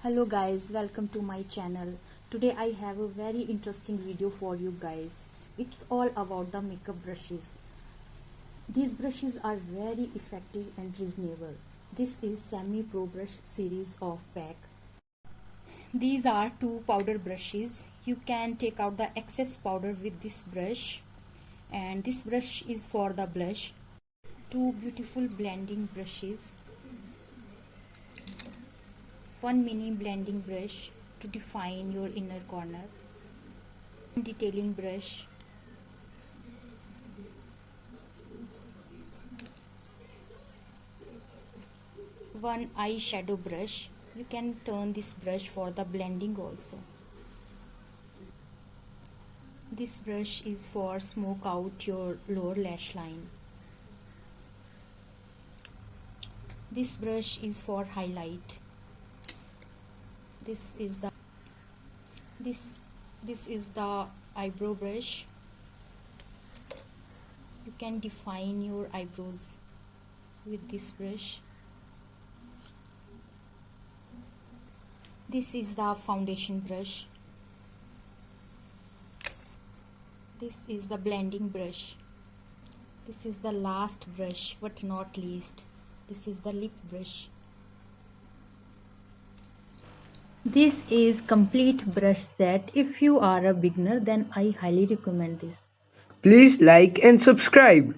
Hello guys, welcome to my channel. Today I have a very interesting video for you guys. It's all about the makeup brushes. These brushes are very effective and reasonable. This is Semi Pro Brush series of pack. These are two powder brushes. You can take out the excess powder with this brush, and this brush is for the blush. Two beautiful blending brushes. One mini blending brush to define your inner corner. Detailing brush. One eyeshadow brush. You can turn this brush for the blending also. This brush is for smoke out your lower lash line. This brush is for highlight. This is the eyebrow brush. You can define your eyebrows with this brush. This is the foundation brush. This is the blending brush. This is the last brush but not least. This is the lip brush. This is complete brush set. If you are a beginner, then I highly recommend this. Please like and subscribe.